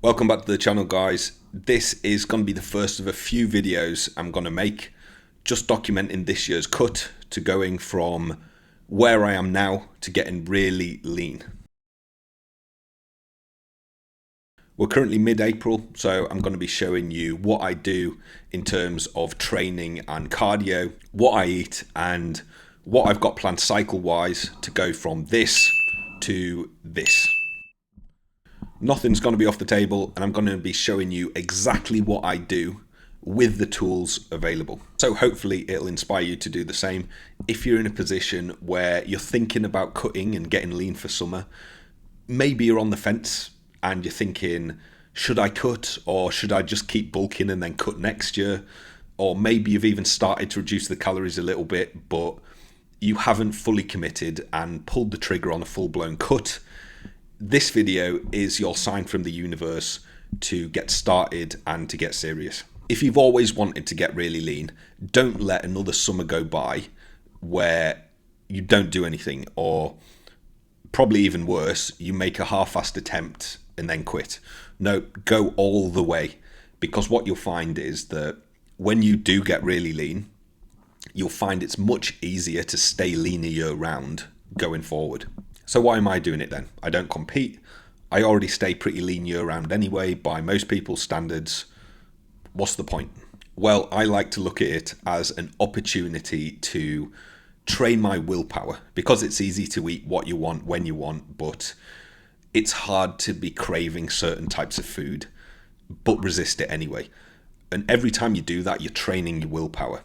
Welcome back to the channel, guys. This is going to be the first of a few videos I'm going to make, just documenting this year's cut to going from where I am now to getting really lean. We're currently mid-April, so I'm going to be showing you what I do in terms of training and cardio, what I eat, and what I've got planned cycle-wise to go from this to this. Nothing's going to be off the table, and I'm going to be showing you exactly what I do with the tools available. So hopefully it'll inspire you to do the same. If you're in a position where you're thinking about cutting and getting lean for summer, maybe you're on the fence and you're thinking, should I cut or should I just keep bulking and then cut next year? Or maybe you've even started to reduce the calories a little bit, but you haven't fully committed and pulled the trigger on a full-blown cut. This video is your sign from the universe to get started and to get serious. If you've always wanted to get really lean, don't let another summer go by where you don't do anything, or probably even worse, you make a half-assed attempt and then quit. No, go all the way, because what you'll find is that when you do get really lean, you'll find it's much easier to stay leaner year round going forward. So why am I doing it then? I don't compete. I already stay pretty lean year round anyway by most people's standards. What's the point? Well, I like to look at it as an opportunity to train my willpower, because it's easy to eat what you want when you want, but it's hard to be craving certain types of food but resist it anyway. And every time you do that, you're training your willpower.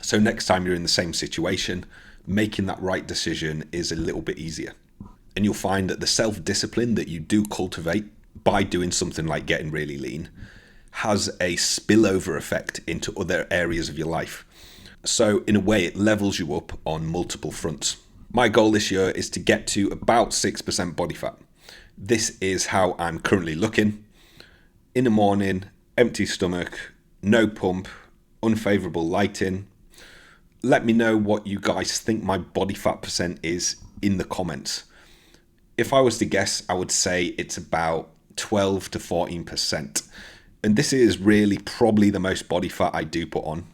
So next time you're in the same situation, making that right decision is a little bit easier. And you'll find that the self-discipline that you do cultivate by doing something like getting really lean has a spillover effect into other areas of your life. So in a way, it levels you up on multiple fronts. My goal this year is to get to about 6% body fat. This is how I'm currently looking. In the morning, empty stomach, no pump, unfavorable lighting. Let me know what you guys think my body fat percent is in the comments. If I was to guess, I would say it's about 12 to 14%. And this is really probably the most body fat I do put on.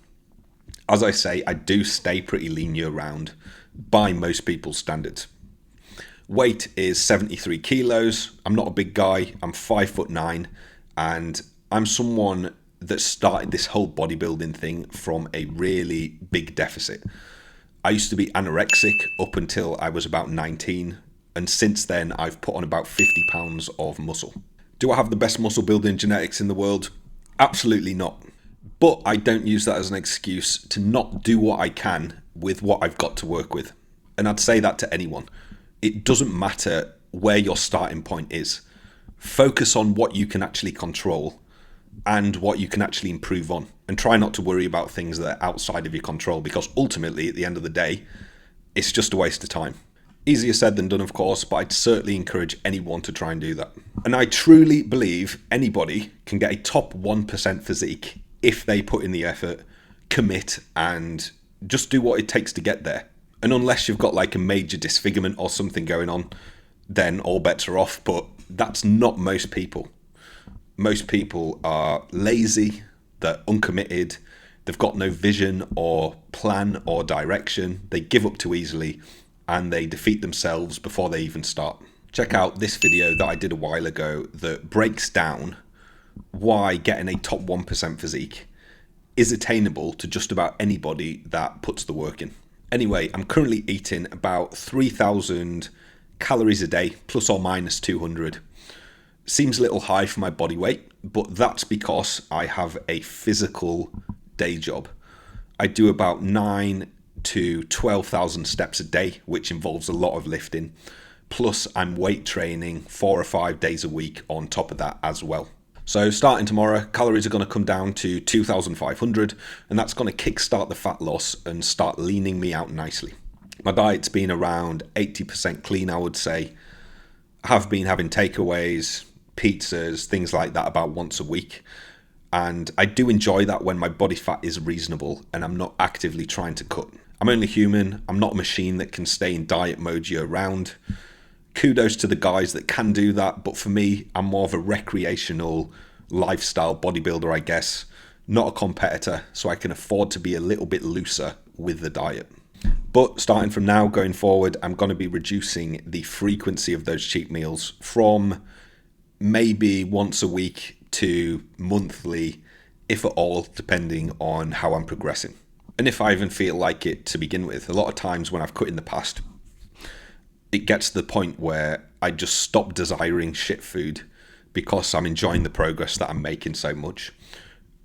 As I say, I do stay pretty lean year round by most people's standards. Weight is 73 kilos. I'm not a big guy. I'm 5'9", and I'm someone that started this whole bodybuilding thing from a really big deficit. I used to be anorexic up until I was about 19, and since then I've put on about 50 pounds of muscle. Do I have the best muscle building genetics in the world? Absolutely not. But I don't use that as an excuse to not do what I can with what I've got to work with. And I'd say that to anyone. It doesn't matter where your starting point is. Focus on what you can actually control and what you can actually improve on, and try not to worry about things that are outside of your control, because ultimately at the end of the day it's just a waste of time. Easier said than done, of course, but I'd certainly encourage anyone to try and do that. And I truly believe anybody can get a top 1% physique if they put in the effort, commit, and just do what it takes to get there. And unless you've got like a major disfigurement or something going on, then all bets are off, but that's not most people. Most people are lazy, they're uncommitted, they've got no vision or plan or direction, they give up too easily, and they defeat themselves before they even start. Check out this video that I did a while ago that breaks down why getting a top 1% physique is attainable to just about anybody that puts the work in. Anyway, I'm currently eating about 3,000 calories a day, plus or minus 200. Seems a little high for my body weight, but that's because I have a physical day job. I do about 9 to 12,000 steps a day, which involves a lot of lifting. Plus I'm weight training 4 or 5 days a week on top of that as well. So starting tomorrow, calories are going to come down to 2,500, and that's going to kickstart the fat loss and start leaning me out nicely. My diet's been around 80% clean, I would say. I have been having takeaways, pizzas, things like that about once a week. And I do enjoy that when my body fat is reasonable and I'm not actively trying to cut. I'm only human. I'm not a machine that can stay in diet mode year round. Kudos to the guys that can do that, but for me, I'm more of a recreational lifestyle bodybuilder, I guess, not a competitor, so I can afford to be a little bit looser with the diet. But starting from now going forward, I'm going to be reducing the frequency of those cheat meals from maybe once a week to monthly, if at all, depending on how I'm progressing. And if I even feel like it to begin with. A lot of times when I've cut in the past, it gets to the point where I just stop desiring shit food because I'm enjoying the progress that I'm making so much.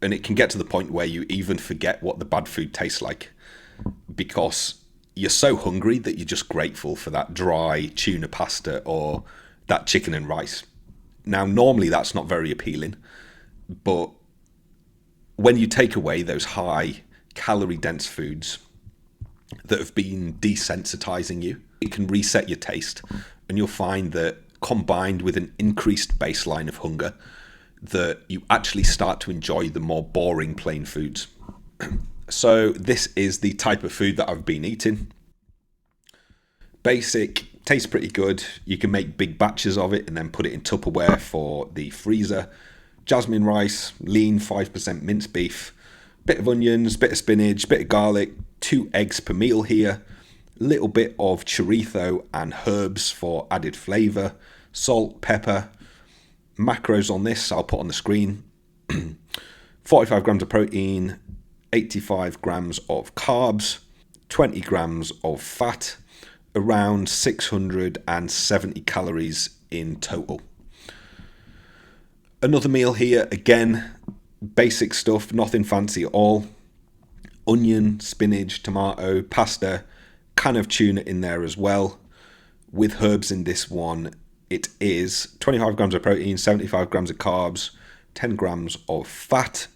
And it can get to the point where you even forget what the bad food tastes like because you're so hungry that you're just grateful for that dry tuna pasta or that chicken and rice. Now, normally that's not very appealing, but when you take away those high calorie dense foods that have been desensitizing you, it can reset your taste, and you'll find that combined with an increased baseline of hunger, that you actually start to enjoy the more boring plain foods. So this is the type of food that I've been eating. Basic, tastes pretty good. You can make big batches of it and then put it in Tupperware for the freezer. Jasmine rice, lean 5% minced beef, bit of onions, bit of spinach, bit of garlic, 2 eggs per meal here, little bit of chorizo and herbs for added flavour, salt, pepper. Macros on this I'll put on the screen. 45 grams of protein, 85 grams of carbs, 20 grams of fat, around 670 calories in total. Another meal here, again, basic stuff, nothing fancy at all. Onion, spinach, tomato, pasta, can of tuna in there as well. With herbs in this one, it is 25 grams of protein, 75 grams of carbs, 10 grams of fat,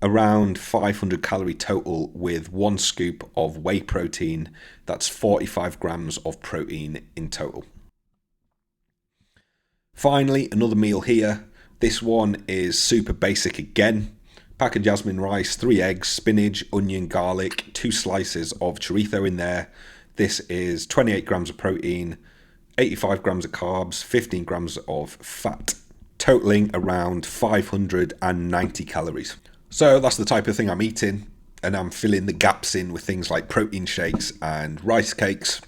around 500 calorie total with 1 scoop of whey protein. That's 45 grams of protein in total. Finally, another meal here. This one is super basic again. Pack of jasmine rice, 3 eggs, spinach, onion, garlic, 2 slices of chorizo in there. This is 28 grams of protein, 85 grams of carbs, 15 grams of fat, totaling around 590 calories. So that's the type of thing I'm eating, and I'm filling the gaps in with things like protein shakes and rice cakes,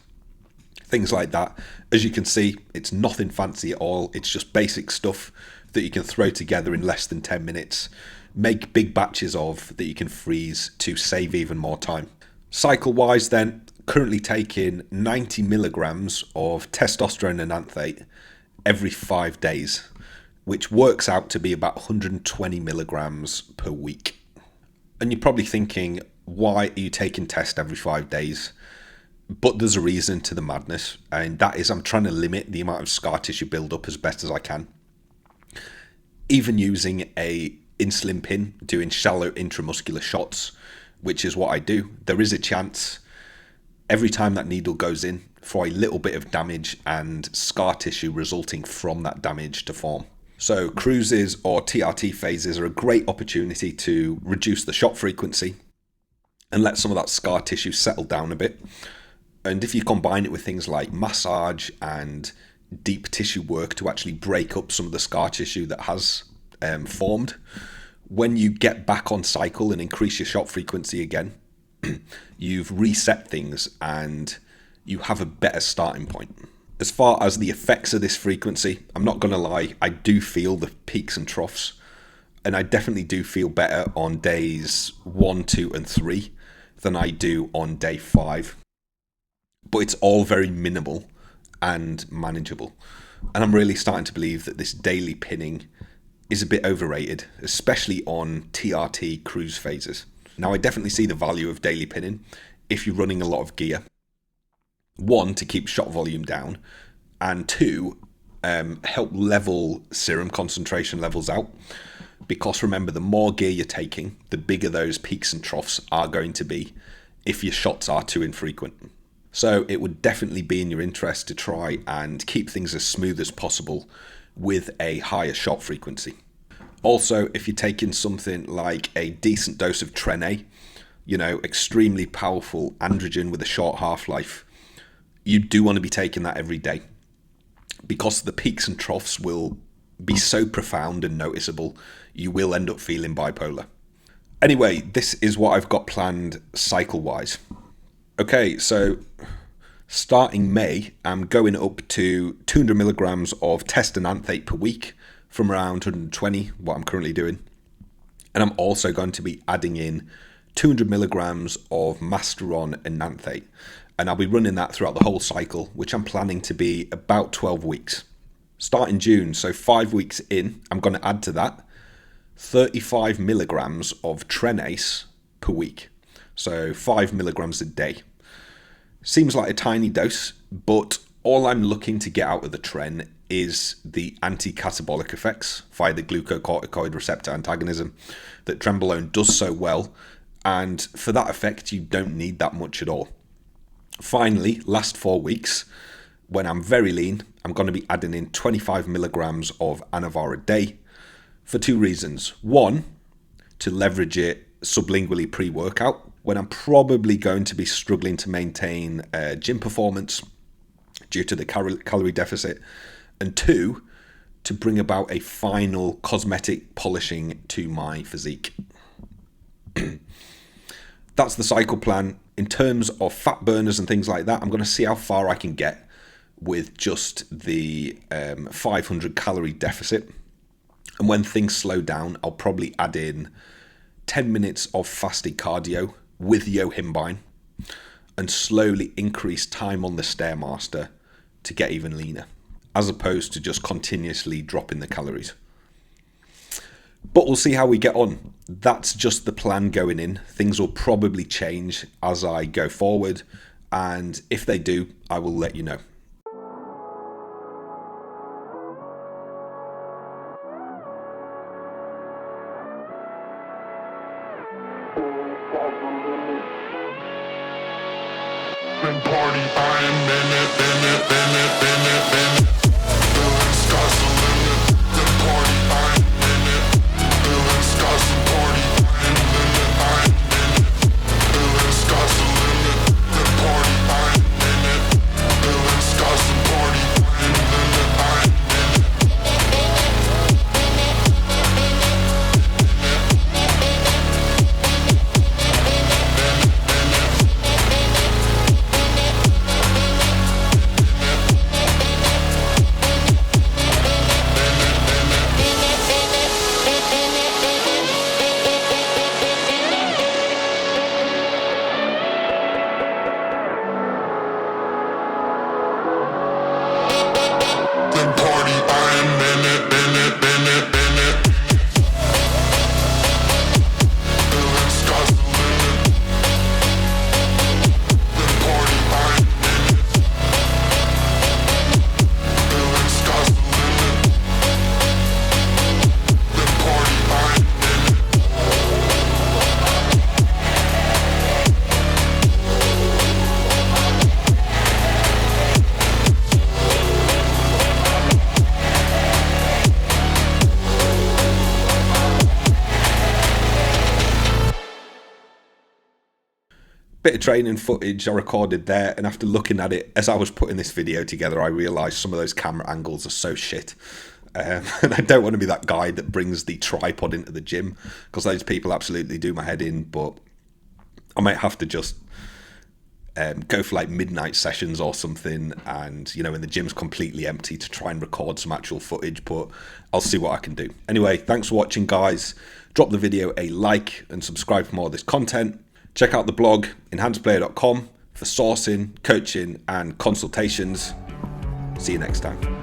things like that. As you can see, it's nothing fancy at all. It's just basic stuff that you can throw together in less than 10 minutes. Make big batches of that you can freeze to save even more time. Cycle-wise then, currently taking 90 milligrams of testosterone enanthate every 5 days, which works out to be about 120 milligrams per week. And you're probably thinking, why are you taking test every 5 days? But there's a reason to the madness, and that is I'm trying to limit the amount of scar tissue build-up as best as I can. Even using a insulin pin, doing shallow intramuscular shots, which is what I do, there is a chance every time that needle goes in for a little bit of damage and scar tissue resulting from that damage to form. So cruises or TRT phases are a great opportunity to reduce the shot frequency and let some of that scar tissue settle down a bit. And if you combine it with things like massage and deep tissue work to actually break up some of the scar tissue that has formed, when you get back on cycle and increase your shot frequency again, you've reset things and you have a better starting point. As far as the effects of this frequency, I'm not going to lie, I do feel the peaks and troughs, and I definitely do feel better on days 1, 2, and 3 than I do on day 5. But it's all very minimal and manageable. And I'm really starting to believe that this daily pinning is a bit overrated, especially on TRT cruise phases. Now, I definitely see the value of daily pinning if you're running a lot of gear. 1, to keep shot volume down, and 2, help level serum concentration levels out. Because remember, the more gear you're taking, the bigger those peaks and troughs are going to be if your shots are too infrequent. So it would definitely be in your interest to try and keep things as smooth as possible with a higher shot frequency. Also, if you're taking something like a decent dose of Tren, extremely powerful androgen with a short half-life, you do want to be taking that every day, because the peaks and troughs will be so profound and noticeable, you will end up feeling bipolar. Anyway, this is what I've got planned cycle-wise. Okay, so starting May, I'm going up to 200 milligrams of test and anthate per week from around 120, what I'm currently doing. And I'm also going to be adding in 200 milligrams of Masteron and anthate. And I'll be running that throughout the whole cycle, which I'm planning to be about 12 weeks. Starting June, so 5 weeks in, I'm going to add to that 35 milligrams of Tren per week. So 5 milligrams a day. Seems like a tiny dose, but all I'm looking to get out of the Tren is the anti-catabolic effects via the glucocorticoid receptor antagonism that Trenbolone does so well. And for that effect, you don't need that much at all. Finally, last 4 weeks, when I'm very lean, I'm going to be adding in 25 milligrams of Anavar a day for 2 reasons. One, to leverage it sublingually pre-workout, when I'm probably going to be struggling to maintain gym performance due to the calorie deficit. And 2, to bring about a final cosmetic polishing to my physique. That's the cycle plan. In terms of fat burners and things like that, I'm going to see how far I can get with just the 500 calorie deficit. And when things slow down, I'll probably add in 10 minutes of fasted cardio with Yohimbine and slowly increase time on the Stairmaster to get even leaner, as opposed to just continuously dropping the calories. But we'll see how we get on. That's just the plan going in. Things will probably change as I go forward, and if they do, I will let you know. Been party by a minute, minute. Feeling sky's the limit. Been party by a minute. Feeling sky's the party by a minute. Feeling sky's the limit. Been party by a minute. Feeling sky's the party by a minute. Bit of training footage I recorded there, and after looking at it as I was putting this video together, I realised some of those camera angles are so shit. And I don't want to be that guy that brings the tripod into the gym, because those people absolutely do my head in. But I might have to just go for like midnight sessions or something, and when the gym's completely empty, to try and record some actual footage. But I'll see what I can do. Anyway, thanks for watching, guys. Drop the video a like and subscribe for more of this content. Check out the blog, enhanceplayer.com, for sourcing, coaching, and consultations. See you next time.